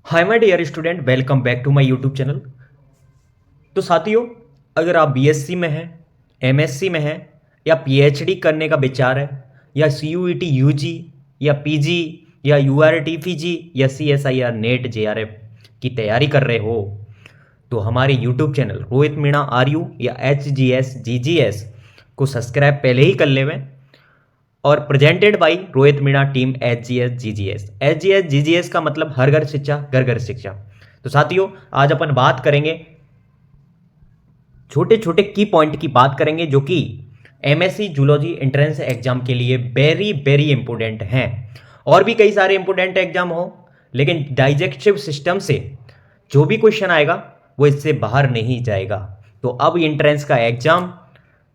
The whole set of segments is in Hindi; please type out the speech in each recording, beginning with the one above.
Hi my dear student, welcome back to my YouTube channel. तो साथियों, अगर आप बीएससी में हैं, एमएससी में हैं या पीएचडी करने का विचार है या सीयूईटी यूजी या पीजी या यूआरटी पीजी या सीएसआईआर नेट जेआरएफ की तैयारी कर रहे हो, तो हमारे YouTube channel Rohit Meena RU या एचजीएस जीजीएस को सब्सक्राइब पहले ही कर लेवें। और presented by Rohit Meena team HGS GGS. HGS GGS का मतलब हर घर शिक्षा घर घर शिक्षा। तो साथियों, आज अपन बात करेंगे, छोटे छोटे की पॉइंट की बात करेंगे जो कि एमएससी जूलॉजी एंट्रेंस एग्जाम के लिए वेरी वेरी इंपॉर्टेंट हैं। और भी कई सारे इंपॉर्टेंट एग्जाम हो, लेकिन डाइजेस्टिव सिस्टम से जो भी क्वेश्चन आएगा वो इससे बाहर नहीं जाएगा। तो अब एंट्रेंस का एग्जाम,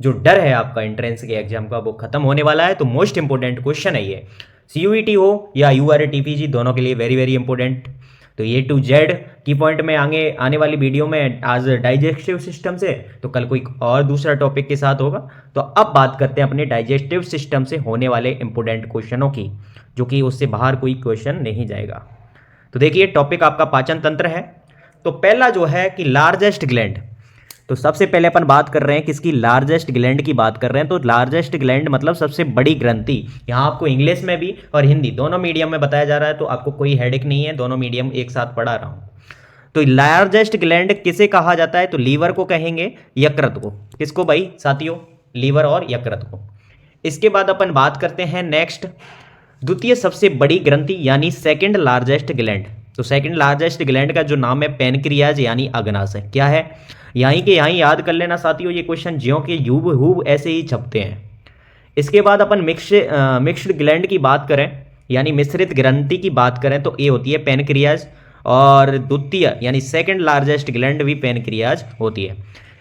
जो डर है आपका एंट्रेंस के एग्जाम का, वो खत्म होने वाला है। तो मोस्ट इंपॉर्टेंट क्वेश्चन है ये, सीयूईटी हो या यूआरटीपीजी, दोनों के लिए वेरी वेरी इंपॉर्टेंट। तो ए टू जेड की पॉइंट में आने वाली वीडियो में आज डाइजेस्टिव सिस्टम से, तो कल कोई और दूसरा टॉपिक के साथ होगा। तो अब बात करते हैं अपने डाइजेस्टिव सिस्टम से होने वाले इंपॉर्टेंट क्वेश्चनों की, जो कि उससे बाहर कोई क्वेश्चन नहीं जाएगा। तो देखिए, टॉपिक आपका पाचन तंत्र है। तो पहला जो है कि लार्जेस्ट ग्लैंड। तो सबसे पहले अपन बात कर रहे हैं किसकी, लार्जेस्ट ग्लैंड की बात कर रहे हैं। तो लार्जेस्ट ग्लैंड मतलब सबसे बड़ी ग्रंथि। यहाँ आपको इंग्लिश में भी और हिंदी दोनों मीडियम में बताया जा रहा है, तो आपको कोई हेडेक नहीं है, दोनों मीडियम एक साथ पढ़ा रहा हूँ। तो लार्जेस्ट ग्लैंड किसे कहा जाता है, तो लीवर को कहेंगे, यकृत को। किसको भाई साथियों, लीवर और यकृत को। इसके बाद अपन बात करते हैं नेक्स्ट, द्वितीय सबसे बड़ी ग्रंथि यानी सेकंड लार्जेस्ट ग्लैंड। तो सेकंड लार्जेस्ट ग्लैंड का जो नाम है पैनक्रियाज यानी अग्नाशय। क्या है, यहीं के यहीं याद कर लेना साथियों, ये क्वेश्चन ज्यों के यूबहूब ऐसे ही छपते हैं। इसके बाद अपन मिक्स्ड ग्लैंड की बात करें, यानी मिश्रित ग्रंथि की बात करें, तो ये होती है पैनक्रियाज, और द्वितीय यानी सेकंड लार्जेस्ट ग्लैंड भी पैनक्रियाज होती है।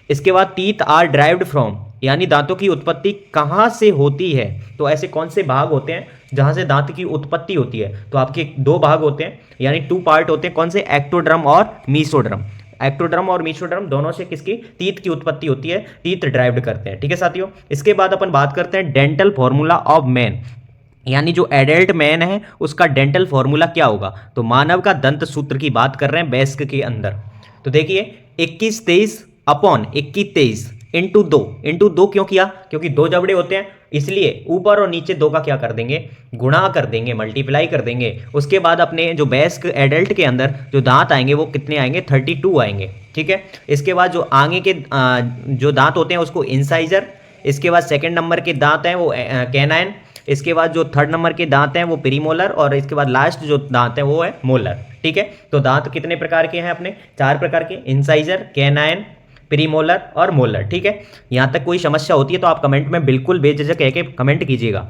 इसके बाद टीथ आर ड्राइव्ड फ्रॉम, यानी दांतों की उत्पत्ति कहाँ से होती है। तो ऐसे कौन से भाग होते हैं जहाँ से दांत की उत्पत्ति होती है, तो आपके दो भाग होते हैं, यानी टू पार्ट होते हैं। कौन से, एक्टोड्रम और मीसोड्रम। एक्टोड्रम और मीसोड्रम दोनों से किसकी, टीथ की उत्पत्ति होती है, टीथ ड्राइव्ड करते हैं। ठीक है साथियों। इसके बाद अपन बात करते हैं डेंटल फॉर्मूला ऑफ मैन, यानी जो एडल्ट मैन है उसका डेंटल फॉर्मूला क्या होगा। तो मानव का दंत सूत्र की बात कर रहे हैं बेस्क के अंदर। तो देखिए, 21-23 अपॉन 21-23 इंटू दो क्यों किया, क्योंकि दो जबड़े होते हैं, इसलिए ऊपर और नीचे दो का क्या कर देंगे, गुणा कर देंगे, मल्टीप्लाई कर देंगे। उसके बाद अपने जो बेस्क एडल्ट के अंदर जो दांत आएंगे वो कितने आएंगे, 32 आएंगे। ठीक है। इसके बाद जो आगे के जो दांत होते हैं उसको इंसाइजर, इसके बाद सेकंड नंबर के दांत हैं वो कैनाइन, इसके बाद जो थर्ड नंबर के दांत हैं वो प्रीमोलर, और इसके बाद लास्ट जो दांत हैं वो है मोलर। ठीक है। तो दांत कितने प्रकार के हैं अपने, 4 प्रकार के, इंसाइजर, कैनाइन, प्रीमोलर और मोलर। ठीक है। यहां तक कोई समस्या होती है तो आप कमेंट में बिल्कुल बेझिझक कह के कमेंट कीजिएगा।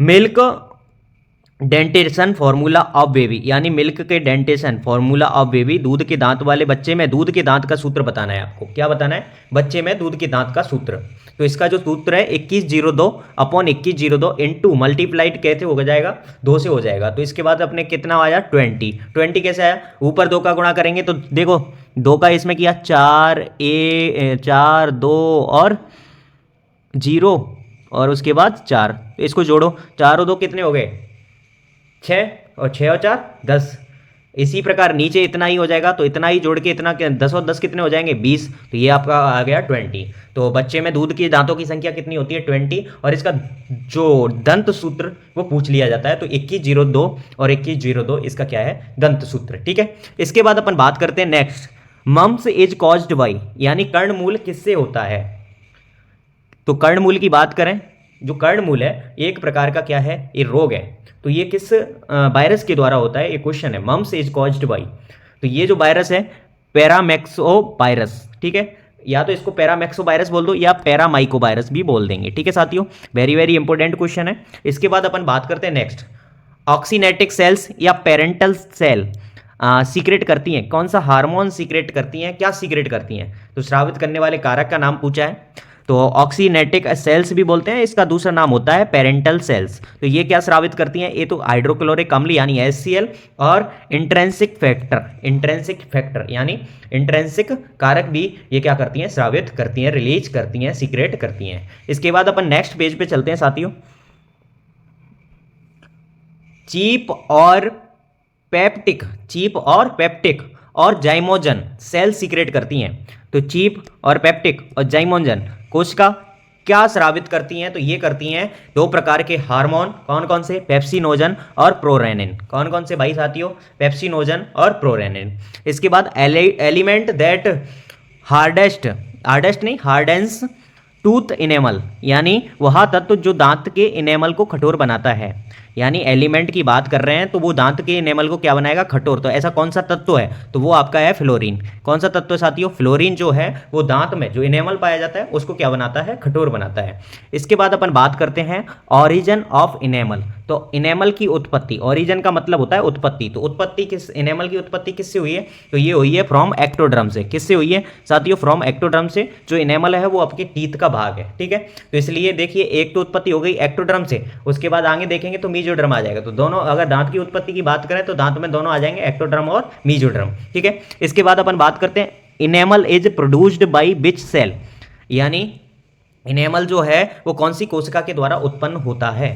Milk dentition formula of baby, यानी मिल्क के डेंटेशन फॉर्मूला ऑफ बेबी, दूध के दांत वाले बच्चे में दूध के दांत का सूत्र बताना है आपको। क्या बताना है, बच्चे में दूध के दांत का सूत्र। तो इसका जो सूत्र है 2102 अपॉन 2102 इंटू मल्टीप्लाइड कैसे हो जाएगा, 2 से हो जाएगा। तो इसके बाद अपने कितना आया, 20 कैसे आया, ऊपर 2 का गुणा करेंगे तो देखो 2 का इसमें किया 4 2 और 0 और उसके बाद 4, तो इसको जोड़ो, 4 और 2 कितने हो गए, 6, और 6 और 4 10। इसी प्रकार नीचे इतना ही हो जाएगा, तो इतना ही जोड़ के इतना 10 और 10 कितने हो जाएंगे, 20। तो ये आपका आ गया 20। तो बच्चे में दूध के दांतों की संख्या कितनी होती है, 20, और इसका जो दंत सूत्र वो पूछ लिया जाता है। तो 2102 और 2102 इसका क्या है, दंत सूत्र। ठीक है। इसके बाद अपन बात करते हैं next, mumps is caused by, यानी कर्णमूल किससे होता है। तो कर्णमूल की बात करें, जो कर्णमूल है एक प्रकार का क्या है, ये रोग है। तो ये किस वायरस के द्वारा होता है, ये क्वेश्चन है, मम्स इज कॉज्ड बाई। तो ये जो वायरस है पैरामैक्सो वायरस। ठीक है, या तो इसको पैरामैक्सो वायरस बोल दो या पैरामाइको वायरस भी बोल देंगे। ठीक है साथियों, वेरी वेरी इंपॉर्टेंट क्वेश्चन है। इसके बाद अपन बात करते हैं नेक्स्ट, ऑक्सीनेटिक सेल्स या पेरेंटल सेल सीक्रेट करती हैं, कौन सा हार्मोन सीक्रेट करती हैं, क्या सीक्रेट करती हैं। तो स्रावित करने वाले कारक का नाम पूछा है। तो ऑक्सीनेटिक सेल्स भी बोलते हैं, इसका दूसरा नाम होता है पेरेंटल सेल्स। तो ये क्या स्रावित करती हैं, ये तो हाइड्रोक्लोरिक अम्ल यानी HCl और इंट्रेंसिक फैक्टर यानी इंट्रेंसिक कारक भी ये क्या करती हैं, स्रावित करती हैं, रिलीज करती हैं, सीक्रेट करती हैं। इसके बाद अपन नेक्स्ट पेज पे चलते हैं साथियों, चीप और पेप्टिक, चीप और पेप्टिक और जाइमोजन सेल सीक्रेट करती हैं। तो चीप और पेप्टिक और जाइमोजन कोशिका क्या स्रावित करती हैं? तो ये करती हैं दो प्रकार के हार्मोन। कौन कौन से? पेप्सिनोजन और प्रोरेनिन। कौन कौन से भाई साथियों? पेप्सिनोजन और प्रोरेनिन। इसके बाद एलिमेंट दैट हार्डेस्ट, हार्डेस्ट नहीं, हार्डेंस टूथ इनेमल, यानी वह तत्व जो दांत के इनेमल को कठोर बनाता है। यानी एलिमेंट की बात कर रहे हैं तो वो दांत के इनेमल को क्या बनाएगा? कठोर। तो ऐसा कौन सा तत्व है? तो वो आपका है फ्लोरीन। कौन सा तत्व साथियों? फ्लोरीन जो है वो दांत में जो इनेमल पाया जाता है उसको क्या बनाता है? कठोर बनाता है। इसके बाद अपन बात करते हैं ऑरिजन ऑफ इनेमल। तो इनेमल की उत्पत्ति, ऑरिजन का मतलब होता है उत्पत्ति। तो उत्पत्ति किस, इनेमल की उत्पत्ति किससे हुई है? तो ये हुई है फ्रॉम एक्टोडर्म से। किससे हुई है साथियों? फ्रॉम एक्टोडर्म से। जो इनेमल है वो आपके टीथ का भाग है, ठीक है। तो इसलिए देखिए एक तो उत्पत्ति हो गई एक्टोडर्म से, उसके बाद आगे देखेंगे तो मीजोडर्म आ जाएगा। तो दोनों, अगर दांत की उत्पत्ति की बात करें तो दांत में दोनों आ जाएंगे, एक्टोडर्म और मीजोडर्म, ठीक है। इसके बाद अपन बात करते हैं enamel is produced by which cell, यानी इनेमल जो है वो कौन सी कोशिका के द्वारा उत्पन्न होता है?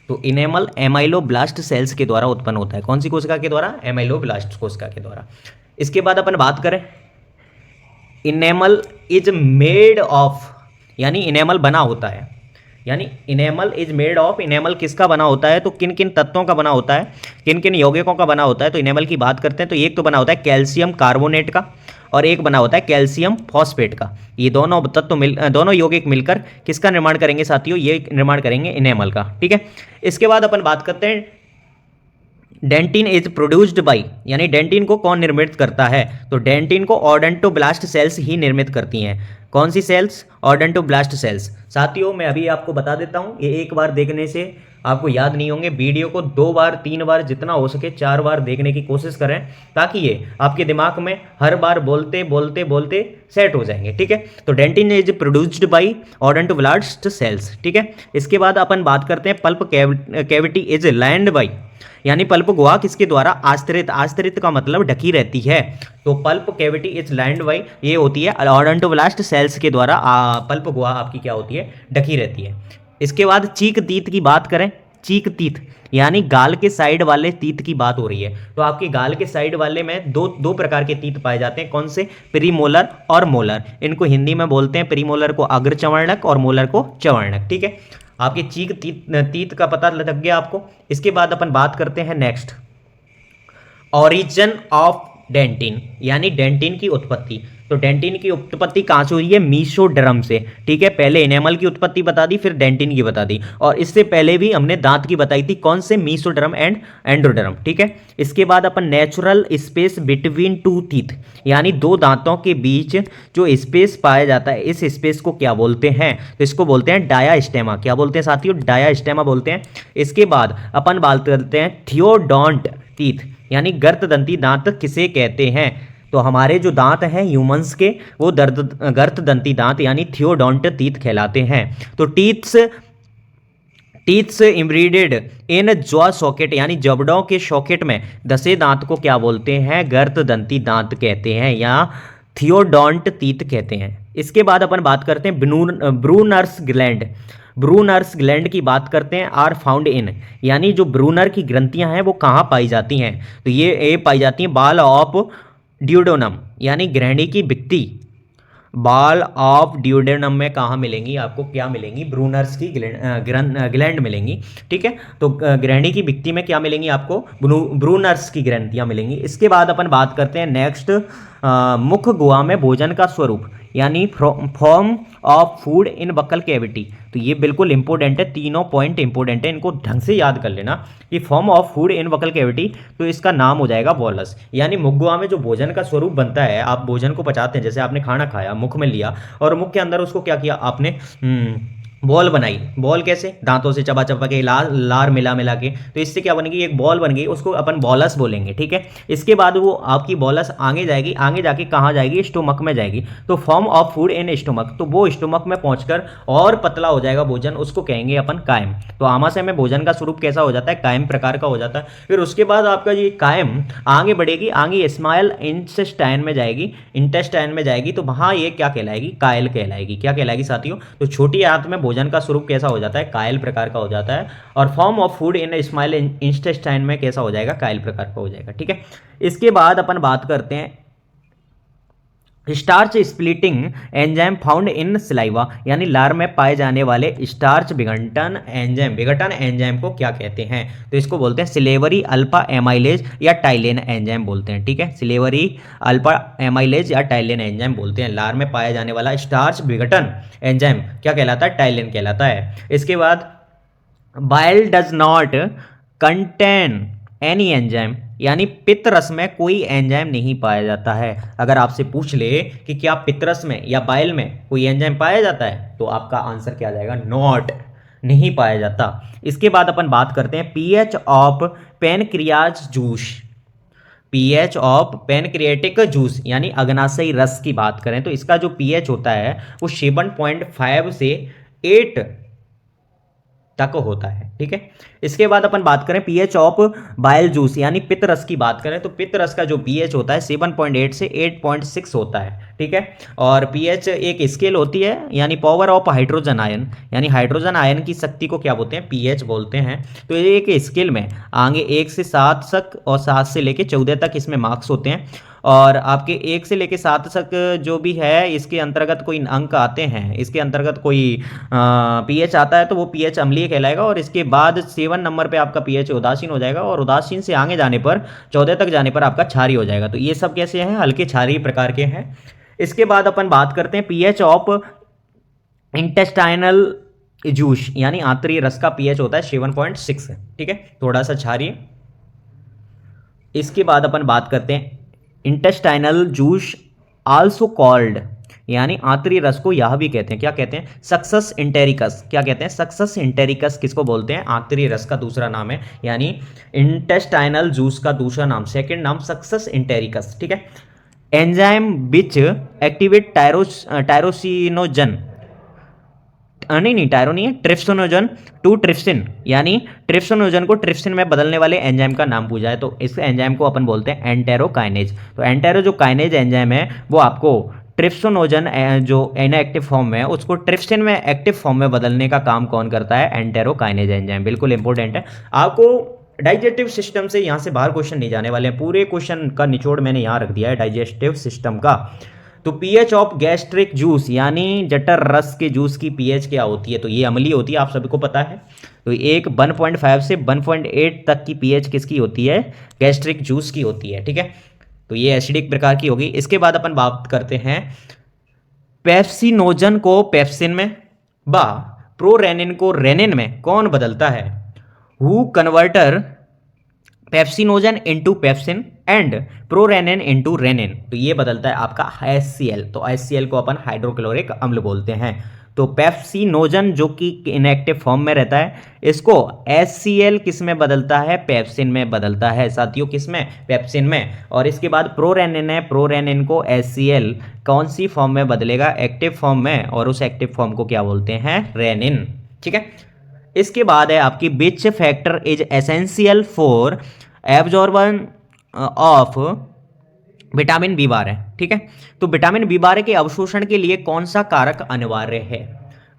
तो इनेमल एमाइलोब्लास्ट सेल्स के द्वारा उत्पन्न होता है। कौन सी कोशिका के द्वारा? एमाइलोब्लास्ट कोशिका के द्वारा। इसके बाद अपन बात करें इनेमल इज मेड ऑफ, यानी इनेमल बना होता है, यानी enamel is made of, enamel किसका बना होता है? तो किन किन तत्वों का बना होता है, किन किन यौगिकों का बना होता है? तो इनेमल की बात करते हैं तो एक तो बना होता है कैल्शियम कार्बोनेट का और एक बना होता है कैल्शियम फॉस्फेट का। ये दोनों तत्व दोनों यौगिक मिलकर किसका निर्माण करेंगे साथियों? ये निर्माण करेंगे इनेमल का, ठीक है। इसके बाद अपन बात करते हैं डेंटिन इज प्रोड्यूस्ड बाय, यानी डेंटिन को कौन निर्मित करता है? तो डेंटिन को ऑडेंटोब्लास्ट सेल्स ही निर्मित करती हैं। कौन सी सेल्स? ऑडेंटोब्लास्ट सेल्स। साथियों मैं अभी आपको बता देता हूं, ये एक बार देखने से आपको याद नहीं होंगे, वीडियो को 2 बार 3 बार जितना हो सके 4 बार देखने की कोशिश करें, ताकि ये आपके दिमाग में हर बार बोलते बोलते बोलते सेट हो जाएंगे, ठीक है। तो dentin is produced by odontoblast cells, ठीक है। इसके बाद अपन बात करते हैं pulp cavity is lined by, यानी पल्प गुहा किसके द्वारा आश्रित, आश्रित का मतलब ढकी रहती है। तो pulp cavity is lined by, ये होती है ऑडेंटोब्लास्ट सेल्स के द्वारा पल्प गुहा आपकी क्या होती है? ढकी रहती है। इसके बाद चीक तीत की बात करें, चीक तीत यानी गाल के साइड वाले तीत की बात हो रही है। तो आपके गाल के साइड वाले में दो प्रकार के तीत पाए जाते हैं। कौन से? प्रीमोलर और मोलर। इनको हिंदी में बोलते हैं, प्रीमोलर को अग्रचवर्णक और मोलर को चवर्णक, ठीक है। आपके चीक तीत का पता लग गया आपको। इसके बाद अपन बात करते हैं नेक्स्ट ऑरिजिन ऑफ डेंटिन, यानी डेंटिन की उत्पत्ति। तो डेंटिन की उत्पत्ति कहाँ से हुई है? मीसोडर्म से, ठीक है। पहले इनेमल की उत्पत्ति बता दी, फिर डेंटिन की बता दी, और इससे पहले भी हमने दांत की बताई थी। कौन से? मीसोडर्म एंड एंडोडर्म, ठीक है। इसके बाद अपन natural space between two teeth, यानी दो दांतों के बीच जो स्पेस पाया जाता है, इस स्पेस को क्या बोलते हैं? तो इसको बोलते हैं डायास्टेमा। क्या बोलते हैं साथियों? डायास्टेमा बोलते हैं। इसके बाद अपन बात करते हैं थियोडोंट टीथ, यानी गर्तदंती दांत किसे कहते हैं? तो हमारे जो दांत हैं ह्यूमंस के, वो गर्तदंती दांत यानी थियोडोंट टीथ कहलाते हैं। तो टीथ्स इम्ब्रीडेड इन जॉ सॉकेट, यानी जबड़ों के सॉकेट में धसे दांत को क्या बोलते हैं? गर्तदंती दांत कहते हैं या थियोडोंट टीथ कहते हैं। इसके बाद अपन बात करते हैं ब्रूनर्स ग्लैंड। ब्रूनर्स ग्लैंड की बात करते हैं, आर फाउंड इन, यानी जो ब्रूनर की ग्रंथियां हैं वो कहाँ पाई जाती हैं? तो ये पाई जाती हैं बाल ऑफ ड्यूडेनम, यानी ग्रहणी की भित्ति। बाल ऑफ ड्यूडेनम में कहाँ मिलेंगी आपको? क्या मिलेंगी? ब्रूनर्स की ग्लैंड मिलेंगी, ठीक है। तो ग्रहणी की भित्ति में क्या मिलेंगी आपको? ब्रूनर्स की ग्रंथियाँ मिलेंगी। इसके बाद अपन बात करते हैं नेक्स्ट मुख गुहा में भोजन का स्वरूप, यानी form of food in buccal cavity. तो ये बिल्कुल इंपॉर्टेंट है, तीनों पॉइंट इंपॉर्टेंट है, इनको ढंग से याद कर लेना कि form of food in buccal cavity, तो इसका नाम हो जाएगा वॉलस। यानी मुख गुहा में जो भोजन का स्वरूप बनता है, आप भोजन को पचाते हैं, जैसे आपने खाना खाया, मुख में लिया और मुख के अंदर उसको क्या किया आपने? बॉल बनाई। बॉल कैसे? दांतों से चबा चबा के, लार मिला मिला के, तो इससे क्या बनेगी? एक बॉल बन गई, उसको अपन बॉलस बोलेंगे, ठीक है। इसके बाद वो आपकी बॉलस आगे जाएगी, आगे जाके कहाँ जाएगी? स्टोमक में जाएगी। तो form of food in stomach, तो वो स्टोमक में पहुंचकर और पतला हो जाएगा भोजन, उसको कहेंगे अपन कायम। तो आमाशय में भोजन का स्वरूप कैसा हो जाता है? कायम प्रकार का हो जाता है। फिर उसके बाद आपका ये कायम आगे बढ़ेगी, आगे स्मॉल इंटेस्टाइन में जाएगी, इंटेस्टाइन में जाएगी, तो वहाँ ये क्या कहलाएगी? कायल कहलाएगी। क्या कहलाएगी साथियों? तो छोटी आंत में भोजन भोजन का स्वरूप कैसा हो जाता है, कायल प्रकार का हो जाता है, और form of food in small intestine में कैसा हो जाएगा, कायल प्रकार का हो जाएगा। ठीक है, इसके बाद अपन बात करते हैं starch splitting enzyme found in saliva, यानी लार में पाए जाने वाले स्टार्च विघटन एंजाइम को क्या कहते हैं, तो इसको बोलते हैं सिलेवरी अल्फा एमाइलेज या टाइलेन एंजाइम बोलते हैं। ठीक है, सिलेवरी अल्फा एमाइलेज या टाइलेन एंजाइम बोलते हैं। लार में पाया जाने वाला स्टार्च विघटन एंजाइम क्या कहलाता है, टाइलेन कहलाता है। इसके बाद bile does not contain any enzyme, यानी पित्तरस में कोई एंजाइम नहीं पाया जाता है। अगर आपसे पूछ ले कि क्या पित्तरस में या बाइल में कोई एंजाइम पाया जाता है, तो आपका आंसर क्या आ जाएगा, नॉट, नहीं पाया जाता। इसके बाद अपन बात करते हैं pH of pancreas juice, pH of pancreatic juice यानी अग्नाशयी रस की बात करें तो इसका जो पीएच होता है वो 7.5 से 8 तक होता है। ठीक है, इसके बाद अपन बात करें पीएच ऑफ बाइल जूस यानी पित्त रस की बात करें तो पित्त रस का जो पीएच होता है 7.8 से 8.6 होता है। ठीक है, और पीएच एक स्केल होती है, यानी पावर ऑफ हाइड्रोजन आयन, यानी हाइड्रोजन आयन की शक्ति को क्या बोलते हैं, पीएच बोलते हैं। तो ये एक स्केल में आगे 1 से 7 तक और 7 से लेके 14 तक इसमें मार्क्स होते हैं, और आपके 1 से लेके 7 तक जो भी है इसके अंतर्गत कोई अंक आते हैं, इसके अंतर्गत कोई पीएच आता है तो वो पीएच अम्लीय कहलाएगा, और इसके बाद 7 नंबर पे आपका पीएच उदासीन हो जाएगा, और उदासीन से आगे जाने पर 14 तक जाने पर आपका क्षारीय हो जाएगा। तो ये सब कैसे हैं, हल्के क्षारीय प्रकार के हैं। इसके बाद अपन बात करते हैं पीएच ऑफ इंटेस्टाइनल जूस, यानी आंतरिक रस का पीएच होता है 7.6। ठीक है, थोड़ा सा क्षारीय। इसके बाद अपन बात करते हैं इंटेस्टाइनल जूस आल्सो कॉल्ड, यानी आंतरिक रस को यह भी कहते हैं, क्या कहते हैं, सक्सस इंटेरिकस। क्या कहते हैं, सक्सस इंटेरिकस किसको बोलते हैं, आंतरिक रस का दूसरा नाम है, यानी इंटेस्टाइनल जूस का दूसरा नाम, सेकंड नाम सक्सस इंटेरिकस। ठीक है, एंजाइम विच एक्टिवेट टायरोसिनोजन, नहीं टायरो नहीं है, ट्रिप्सिनोजन टू ट्रिप्सिन, यानी ट्रिप्सिनोजन को ट्रिप्सिन में बदलने वाले एंजाइम का नाम पूछा है तो इस एंजाइम को अपन बोलते हैं एंटेरोकाइनेज। तो एंटेरो जो काइनेज एंजाइम है वो आपको ट्रिप्सिनोजन जो इनएक्टिव फॉर्म में है उसको ट्रिप्सिन में एक्टिव फॉर्म में बदलने का काम कौन करता है, एंटेरोकाइनेज एंजाइम। बिल्कुल इंपॉर्टेंट है, आपको डाइजेस्टिव सिस्टम से यहाँ से बाहर क्वेश्चन नहीं जाने वाले हैं, पूरे क्वेश्चन का निचोड़ मैंने यहाँ रख दिया है डाइजेस्टिव सिस्टम का। तो पीएच ऑफ गैस्ट्रिक जूस यानी जठर रस के जूस की पीएच क्या होती है, तो ये अम्लीय होती है, आप सभी को पता है। तो एक 1.5 से 1.8 तक की पीएच किसकी होती है, गैस्ट्रिक जूस की होती है। ठीक है, तो ये एसिडिक प्रकार की होगी। इसके बाद अपन बात करते हैं पेप्सिनोजन को पेप्सिन में व प्रोरेनिन को रेनिन में कौन बदलता है, who converter pepsinogen into pepsin and prorennin into rennin, तो ये बदलता है आपका HCl। तो HCl को अपन हाइड्रोक्लोरिक अम्ल बोलते हैं। तो पेप्सिनोजन जो कि इनएक्टिव फॉर्म में रहता है इसको HCl किस में बदलता है, पेप्सिन में बदलता है साथियों, किस में, पेप्सिन में। और इसके बाद प्रोरेनिन है, प्रोरेनिन को HCl कौन सी फॉर्म में बदलेगा, एक्टिव फॉर्म में, और उस एक्टिव फॉर्म को क्या बोलते हैं, रेनिन। ठीक है, इसके बाद है आपकी which factor is essential for absorption of vitamin B12 है। ठीक है, तो विटामिन बी12 के अवशोषण के लिए कौन सा कारक अनिवार्य है,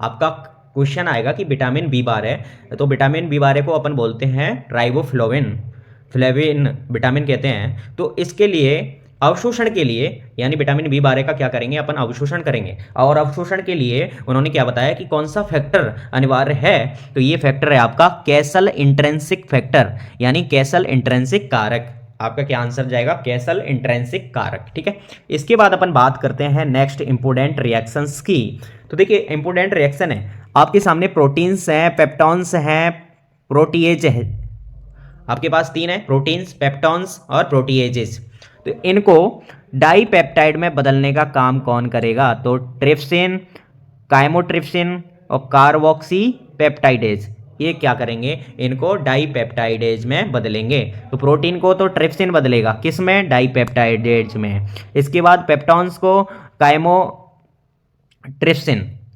आपका क्वेश्चन आएगा कि विटामिन बी12 है, तो विटामिन बी12 को अपन बोलते हैं राइबोफ्लोविन, फ्लेविन विटामिन कहते हैं। तो इसके लिए अवशोषण के लिए यानी विटामिन बी12 का क्या करेंगे, अपन अवशोषण करेंगे, और अवशोषण के लिए उन्होंने क्या बताया कि कौन सा फैक्टर अनिवार्य है, तो ये फैक्टर है आपका कैसल इंट्रिंसिक फैक्टर, यानी कैसल इंट्रिंसिक कारक। आपका क्या आंसर जाएगा, कैसल इंट्रिंसिक कारक। ठीक है, इसके बाद अपन बात करते हैं नेक्स्ट इंपोर्टेंट रिएक्शंस की। तो देखिए इंपोर्टेंट रिएक्शन है आपके सामने, प्रोटीन्स हैं, पेप्टॉन्स हैं, प्रोटीएज है, आपके पास 3 है, प्रोटीन्स, पेप्टॉन्स और प्रोटीएजेस। तो इनको डाइपेप्टाइड में बदलने का काम कौन करेगा, तो ट्रिप्सिन, काइमोट्रिप्सिन और कार्बोक्सी पेप्टाइडेज, ये क्या करेंगे, इनको डाइपेप्टाइडेज में बदलेंगे। तो प्रोटीन को तो ट्रिप्सिन बदलेगा, किस में, डाइपेप्टाइडेज में। इसके बाद पेप्टॉन्स को काइमोट्रिप्सिन,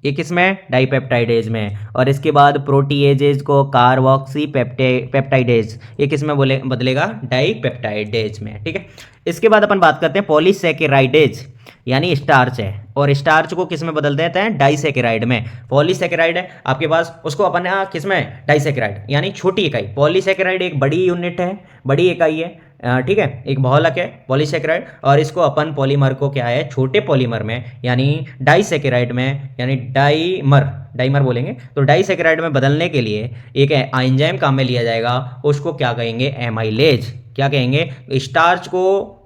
ये किस में, डाइपेप्टाइडेज में। और इसके बाद प्रोटीएजेज को कार्बोक्सी पेप्टाइडेज, ये किस में बदलेगा, डाइपेप्टाइडेज में। ठीक है, इसके बाद अपन बात करते हैं पॉलीसैकेराइडेज यानी स्टार्च है, और स्टार्च को किस में बदल देते हैं, डाइसेकेराइड में। पॉलीसेकेराइड है आपके पास, उसको अपन किस में, डाइसेकेराइड यानी छोटी इकाई। पॉलीसेकेराइड एक बड़ी यूनिट है, बड़ी इकाई है, ठीक है, एक बहुलक है पॉलीसेकेराइड, और इसको अपन पॉलीमर को क्या है, छोटे पॉलीमर में यानी डाइसेकेराइड में, यानी डाइमर बोलेंगे, तो डाइसेकेराइड में बदलने के लिए एक एंजाइम काम में लिया जाएगा, उसको क्या कहेंगे, एमाइलेज। क्या कहेंगे, स्टार्च को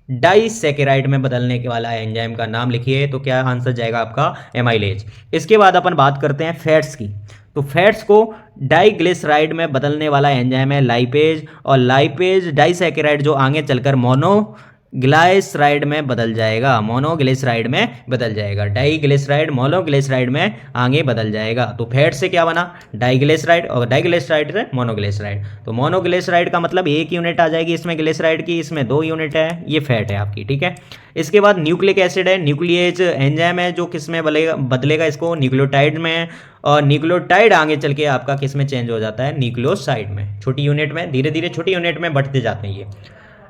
डाइसेकेराइड में बदलने के वाला एंजाइम का नाम लिखिए, तो क्या आंसर जाएगा आपका, एमाइलेज। इसके बाद अपन बात करते हैं फैट्स की। तो फैट्स को डाइग्लिसराइड में बदलने वाला एंजाइम है लाइपेज, और लाइपेज डाइसेकेराइड जो आगे चलकर मोनोग्लिसराइड में बदल जाएगा, मोनोग्लिसराइड में बदल जाएगा। डाइग्लिसराइड मोनोग्लिसराइड में आगे बदल जाएगा। तो फैट से क्या बना, डाइग्लिसराइड, और डाइग्लिसराइड से मोनोग्लिसराइड। तो मोनोग्लिसराइड का मतलब एक यूनिट आ जाएगी इसमें ग्लिसराइड की, इसमें 2 यूनिट है, ये फैट है आपकी, ठीक है। इसके बाद न्यूक्लिक एसिड है, न्यूक्लियेज एंजाइम है जो किस में बदलेगा इसको, न्यूक्लियोटाइड में, और न्यूक्लियोटाइड आगे चल के आपका किस में चेंज हो जाता है, न्यूक्लियोसाइड में। छोटी यूनिट में, धीरे धीरे छोटी यूनिट में बढ़ते जाते हैं ये।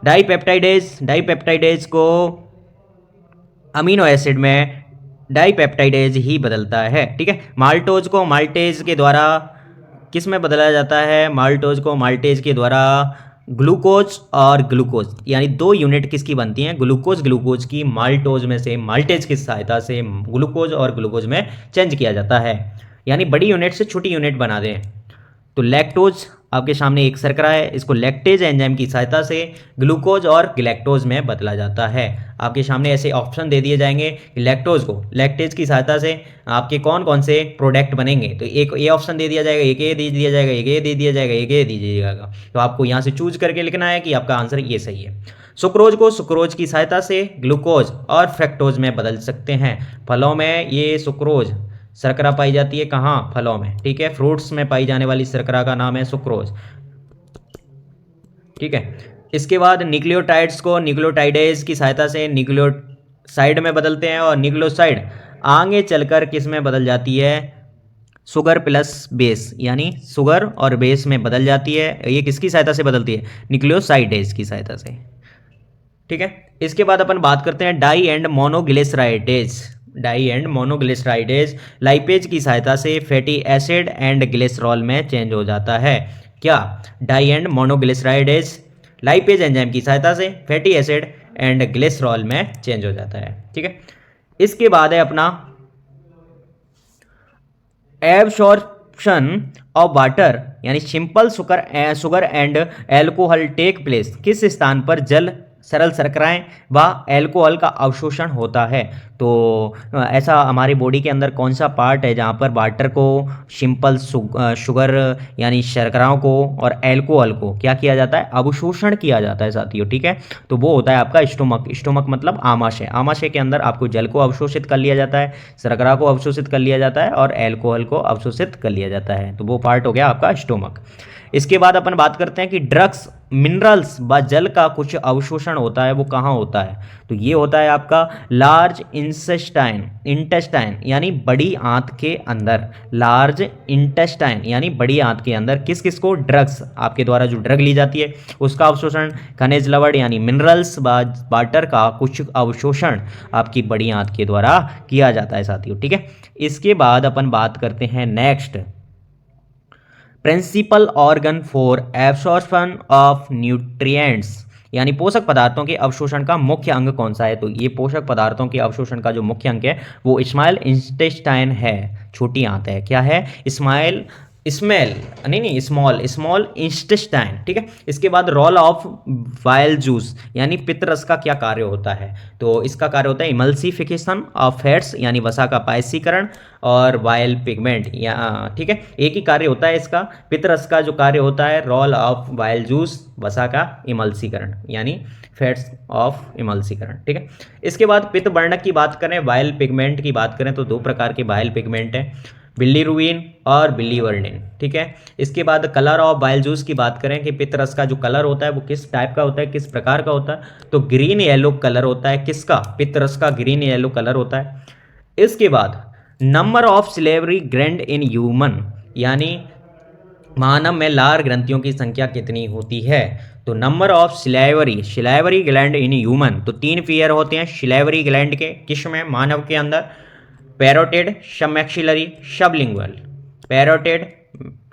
डाइपेप्टाइडेज को अमीनो एसिड में डाइपेप्टाइडेज ही बदलता है, ठीक है। माल्टोज को माल्टेज के द्वारा किस में बदला जाता है, माल्टोज को माल्टेज के द्वारा ग्लूकोज और ग्लूकोज, यानी 2 यूनिट किसकी बनती हैं, ग्लूकोज की, माल्टोज में से माल्टेज की सहायता से ग्लूकोज और ग्लूकोज में चेंज किया जाता है, यानी बड़ी यूनिट से छोटी यूनिट बना दें। तो लैक्टोज आपके सामने एक शर्करा है, इसको लैक्टेज एंजाइम की सहायता से ग्लूकोज और ग्लैक्टोज में बदला जाता है। आपके सामने ऐसे ऑप्शन दे दिए जाएंगे कि लैक्टोज को लैक्टेज की सहायता से आपके कौन कौन से प्रोडक्ट बनेंगे, तो एक ये ऑप्शन दे दिया जाएगा, एक ये दे दिया जाएगा, एक ये दे दिया जाएगा, एक ये दे दिया जाएगा। तो आपको यहाँ से चूज करके लिखना है कि आपका आंसर ये सही है। सुक्रोज को सुक्रोज की सहायता से ग्लूकोज और फ्रक्टोज में बदल सकते हैं। फलों में ये सुक्रोज शर्करा पाई जाती है, कहाँ, फलों में, ठीक है। फ्रूट्स में पाई जाने वाली शर्करा का नाम है सुक्रोज, ठीक है। इसके बाद न्यूक्लियोटाइड्स को न्यूक्लियोटाइडेज की सहायता से न्यूक्लियोसाइड में बदलते हैं, और न्यूक्लियोसाइड आगे चलकर किस में बदल जाती है, शुगर प्लस बेस, यानी शुगर और बेस में बदल जाती है। ये किसकी सहायता से बदलती है, न्यूक्लियोसाइडेज की सहायता से, ठीक है। इसके बाद अपन बात करते हैं डाई एंड मोनोग्लिसराइडेज लाइपेज की सहायता से फैटी एसिड एंड ग्लिसरॉल में चेंज हो जाता है। क्या, di and monoglycerides lipase enzyme की सहायता से फैटी एसिड एंड ग्लिसरॉल में चेंज हो जाता है, ठीक है। इसके बाद है अपना एब्सॉर्प्शन ऑफ वाटर, यानी simple sugar and alcohol take place. किस स्थान पर जल, सरल शर्कराएं व एल्कोहल का अवशोषण होता है। तो ऐसा हमारी बॉडी के अंदर कौन सा पार्ट है जहाँ पर वाटर को, सिंपल शुगर यानी शर्कराओं को और एल्कोहल को क्या किया जाता है, अवशोषण किया जाता है साथियों, ठीक है। तो वो होता है आपका स्टोमक मतलब आमाशय। आमाशय के अंदर आपको जल को अवशोषित कर लिया जाता है, शर्करा को अवशोषित कर लिया जाता है और एल्कोहल को अवशोषित कर लिया जाता है। तो वो पार्ट हो गया आपका स्टोमक। इसके बाद अपन बात करते हैं कि ड्रग्स, मिनरल्स व जल का कुछ अवशोषण होता है, वो कहाँ होता है, तो ये होता है आपका लार्ज इंटेस्टाइन यानी बड़ी आंत के अंदर। लार्ज इंटेस्टाइन यानी बड़ी आंत के अंदर किस किस को, ड्रग्स, आपके द्वारा जो ड्रग ली जाती है उसका अवशोषण, खनिज लवण यानी मिनरल्स व वाटर का कुछ अवशोषण आपकी बड़ी आंत के द्वारा किया जाता है साथियों, ठीक है। इसके बाद अपन बात करते हैं next, principal organ for absorption of nutrients, यानी पोषक पदार्थों के अवशोषण का मुख्य अंग कौन सा है। तो ये पोषक पदार्थों के अवशोषण का जो मुख्य अंग है वो स्मॉल इंटेस्टाइन है, छोटी आंत है। क्या है, स्मॉल इंटेस्टाइन, ठीक है। इसके बाद रोल ऑफ वाइल जूस, यानी पित्तरस का क्या कार्य होता है, तो इसका कार्य होता है इमल्सिफिकेशन ऑफ फैट्स, यानी वसा का पायसीकरण, और वाइल पिगमेंट, या ठीक है, एक ही कार्य होता है इसका। पित्तरस का जो कार्य होता है रोल ऑफ वाइल जूस, वसा का इमल्सीकरण यानी फैट्स ऑफ इमल्सीकरण, ठीक है। इसके बाद पित्त वर्णक की बात करें, वाइल पिगमेंट की बात करें तो 2 प्रकार के वाइल पिगमेंट हैं, बिलीरुबिन और बिलीवर्निन, ठीक है। इसके बाद कलर ऑफ बाइल जूस की बात करें कि पित्तरस का जो कलर होता है वो किस टाइप का होता है, किस प्रकार का होता है, तो ग्रीन येलो कलर होता है। किसका, पित्तरस का ग्रीन येलो कलर होता है। इसके बाद number of salivary gland in human, यानी मानव में लार ग्रंथियों की संख्या कितनी होती है, तो number of salivary gland in human, तो 3 पेयर होते हैं सिलेवरी ग्लैंड के, किस में, मानव के अंदर, parotid, submaxillary, sublingual, parotid,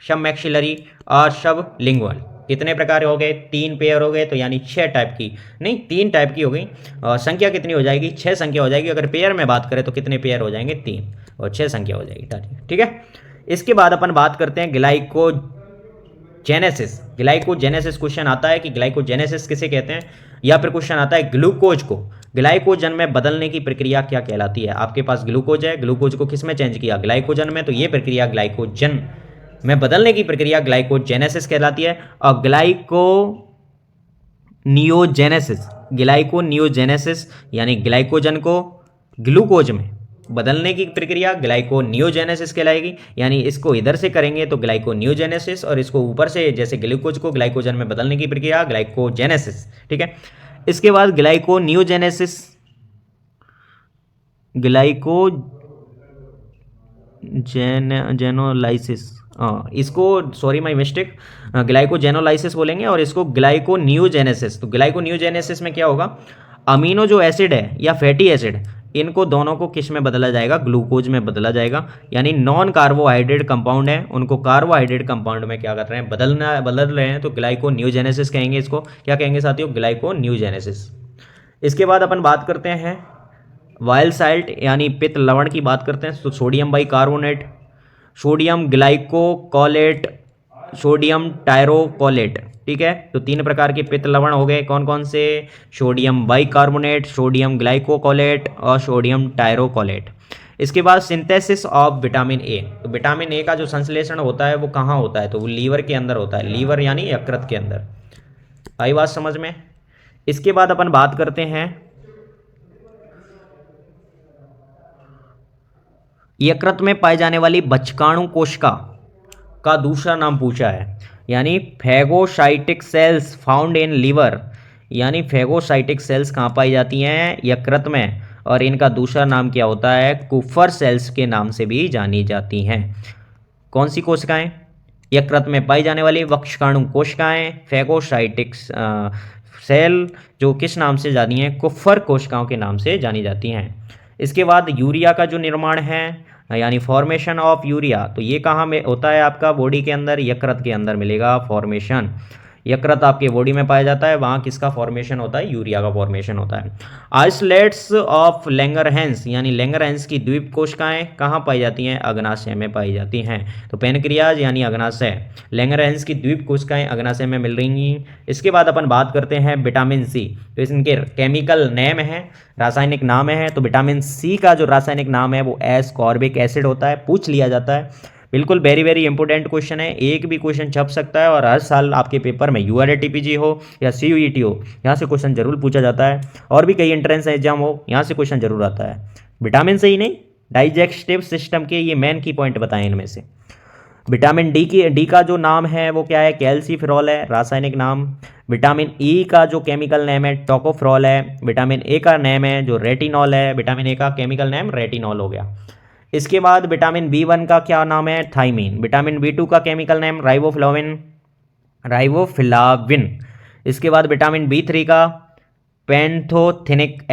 submaxillary और सबलिंगुअल। कितने प्रकार हो गए, 3 पेयर हो गए, तो यानी 6 टाइप की, नहीं 3 टाइप की हो गई। और संख्या कितनी हो जाएगी, 6 संख्या हो जाएगी। अगर पेयर में बात करें तो कितने पेयर हो जाएंगे, 3, और 6 संख्या हो जाएगी। ठीक है। इसके बाद अपन बात करते हैं ग्लाइकोजेनेसिस। ग्लाइकोजेनेसिस क्वेश्चन आता है कि ग्लाइकोजेनेसिस किसे कहते हैं, या फिर क्वेश्चन आता है ग्लूकोज को ग्लाइकोजन में बदलने की प्रक्रिया क्या कहलाती है। आपके पास ग्लूकोज है, ग्लूकोज को किस में चेंज किया, ग्लाइकोजन में, तो ये प्रक्रिया ग्लाइकोजन में बदलने की प्रक्रिया ग्लाइकोजेनेसिस कहलाती है। और ग्लाइकोनियोजेनेसिस यानी ग्लाइकोजन को ग्लूकोज में बदलने की प्रक्रिया ग्लाइकोनियोजेनेसिस कहलाएगी। यानी इसको इधर से करेंगे तो ग्लाइकोनियोजेनेसिस, और इसको ऊपर से जैसे ग्लूकोज को ग्लाइकोजन में बदलने की प्रक्रिया ग्लाइकोजेनेसिस। ठीक है। इसके बाद ग्लाइकोनियोजेनेसिस, ग्लाइकोजेनोलाइसिस, इसको सॉरी माय मिस्टेक, ग्लाइकोजेनोलाइसिस बोलेंगे, और इसको ग्लाइकोनियोजेनेसिस। तो ग्लाइकोनियोजेनेसिस में क्या होगा, अमीनो जो एसिड है या फैटी एसिड, इनको दोनों को किस में बदला जाएगा, ग्लूकोज में बदला जाएगा। यानी नॉन कार्बोहाइड्रेट कंपाउंड है, उनको कार्बोहाइड्रेट कंपाउंड में क्या कर रहे हैं, बदल रहे हैं, तो ग्लाइकोनियोजेनेसिस कहेंगे इसको। क्या कहेंगे साथियों, ग्लाइकोनियोजेनेसिस। इसके बाद अपन बात करते हैं वाइल्ड साल्ट यानी पित्त लवण की बात करते हैं। तो sodium bicarbonate, sodium glycocholate, sodium taurocholate. ठीक है। तो 3 प्रकार के पित्त लवण हो गए, कौन कौन से, सोडियम बाइकार्बोनेट, सोडियम ग्लाइकोकोलेट और सोडियम टायरोकोलेट। इसके बाद सिंथेसिस ऑफ विटामिन ए। तो विटामिन ए का जो संश्लेषण होता है वो कहाँ होता है, तो वो लीवर के अंदर होता है, लीवर यानी यकृत के अंदर। आई बात समझ में। इसके बाद अपन बात करते हैं यकृत में पाई जाने वाली बचकाणु कोशिका का दूसरा नाम पूछा है, यानी phagocytic cells found in liver. यानी फैगोसाइटिक सेल्स कहाँ पाई जाती हैं, यकृत में, और इनका दूसरा नाम क्या होता है, कुफर सेल्स के नाम से भी जानी जाती हैं। कौन सी कोशिकाएं, यकृत में पाई जाने वाली बचकाणु कोशिकाएं, फैगोसाइटिक सेल, जो किस नाम से जानी हैं, कुफर कोशिकाओं के नाम से जानी जाती हैं। इसके बाद यूरिया का जो निर्माण है, यानी फॉर्मेशन ऑफ यूरिया, तो ये कहाँ में होता है आपका, बॉडी के अंदर, यकृत के अंदर मिलेगा फॉर्मेशन। यकृत आपके बॉडी में पाया जाता है, वहाँ किसका फॉर्मेशन होता है, यूरिया का फॉर्मेशन होता है। आइसोलेट्स ऑफ लैंगरहैंस यानी लैंगरहैंस की द्वीप कोशिकाएं कहाँ पाई जाती हैं, अग्नाशय में पाई जाती हैं। तो पेनक्रियाज यानी अग्नाशय, लैंगरहैंस की द्वीप कोशिकाएं अग्नाशय में मिल रही हैं। इसके बाद अपन बात करते हैं विटामिन सी। तो इनके केमिकल नेम है, रासायनिक नाम है। तो विटामिन सी का जो रासायनिक नाम है वो एस्कॉर्बिक एसिड होता है, पूछ लिया जाता है। बिल्कुल वेरी वेरी इंपॉर्टेंट क्वेश्चन है, एक भी क्वेश्चन छप सकता है, और हर साल आपके पेपर में यूआरटीपीजी हो या सीयूईटी हो, यहाँ से क्वेश्चन जरूर पूछा जाता है, और भी कई एंट्रेंस एग्जाम हो, यहाँ से क्वेश्चन जरूर आता है। विटामिन से ही नहीं, डाइजेस्टिव सिस्टम के ये मेन की पॉइंट बताएं इनमें से। विटामिन डी का जो नाम है वो क्या है, कैल्सीफेरॉल है, रासायनिक नाम। विटामिन ई का जो केमिकल नेम है टोकोफेरॉल है। विटामिन ए का नेम है जो रेटिनॉल है, विटामिन ए का केमिकल नेम रेटिनॉल हो गया। इसके बाद विटामिन बी1 का क्या नाम है, थाइमीन। विटामिन बी2 का केमिकल नेम राइबोफ्लाविन। इसके बाद विटामिन बी3 का पैंथोथेनिक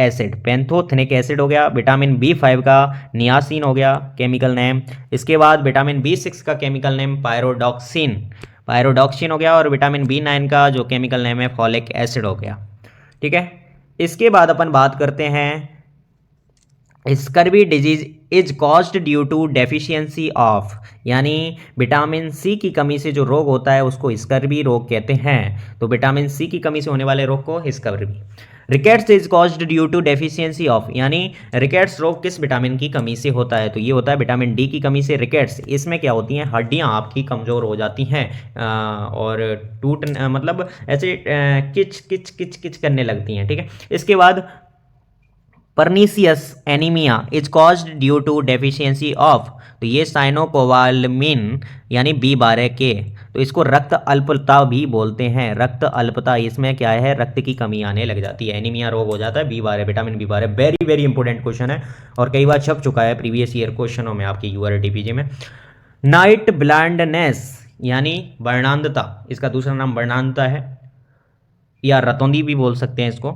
एसिड हो गया। विटामिन बी5 का नियासिन हो गया केमिकल नेम। इसके बाद विटामिन बी6 का केमिकल नेम पायरोडॉक्सिन हो गया, और विटामिन बी9 का जो केमिकल नेम है फॉलिक एसिड हो गया। ठीक है। इसके बाद अपन बात करते हैं scurvy disease is caused due to deficiency of, यानी विटामिन सी की कमी से जो रोग होता है उसको स्कर्वी रोग कहते हैं। तो विटामिन सी की कमी से होने वाले रोग को scurvy. Rickets is caused due to deficiency of, यानी रिकेट्स रोग किस विटामिन की कमी से होता है, तो ये होता है विटामिन डी की कमी से रिकेट्स। इसमें क्या होती हैं, हड्डियां आपकी कमज़ोर हो जाती हैं और मतलब ऐसे किच किच किच किच करने लगती हैं। ठीक है। इसके बाद pernicious anaemia is caused due to deficiency of, तो ये साइनोकोबालामिन यानी बी12 के, तो इसको रक्त अल्पता भी बोलते हैं। रक्त अल्पता, इसमें क्या है, रक्त की कमी आने लग जाती है, एनीमिया रोग हो जाता है, B12 vitamin B12. Very very important question है और कई बार छप चुका है प्रीवियस ईयर क्वेश्चनों में आपकी यूआरटीपीजी में। नाइट ब्लाइंडनेस यानी वर्णांधता, इसका दूसरा नाम वर्णांधता है। या रतौंधी भी बोल सकते हैं इसको।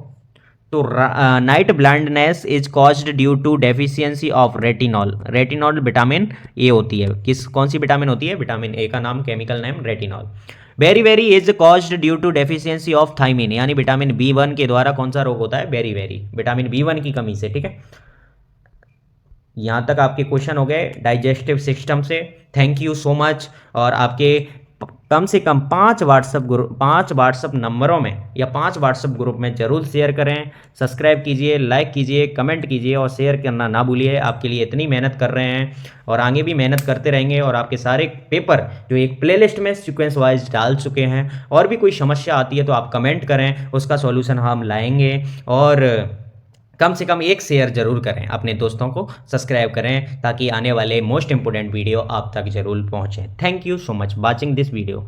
तो night blindness is caused due to deficiency of retinol. Retinol vitamin A होती है, कौन सी विटामिन होती है? विटामिन ए का नाम, chemical name retinol. Beriberi is caused due to deficiency of thiamine, यानी विटामिन B1 के द्वारा कौन सा रोग होता है? बेरी बेरी, विटामिन B1 की कमी से। ठीक है, यहाँ तक आपके क्वेश्चन हो गए डाइजेस्टिव सिस्टम से। Thank you so much. और आपके कम से कम 5 व्हाट्सअप नंबरों में या 5 व्हाट्सअप ग्रुप में जरूर शेयर करें। सब्सक्राइब कीजिए, लाइक कीजिए, कमेंट कीजिए और शेयर करना ना भूलिए। आपके लिए इतनी मेहनत कर रहे हैं और आगे भी मेहनत करते रहेंगे। और आपके सारे पेपर जो एक प्लेलिस्ट में सीक्वेंस वाइज डाल चुके हैं। और भी कोई समस्या आती है तो आप कमेंट करें, उसका सॉल्यूशन हम लाएंगे। और कम से कम एक शेयर जरूर करें, अपने दोस्तों को सब्सक्राइब करें, ताकि आने वाले मोस्ट इंपोर्टेंट वीडियो आप तक जरूर पहुंचे। Thank you so much watching this video.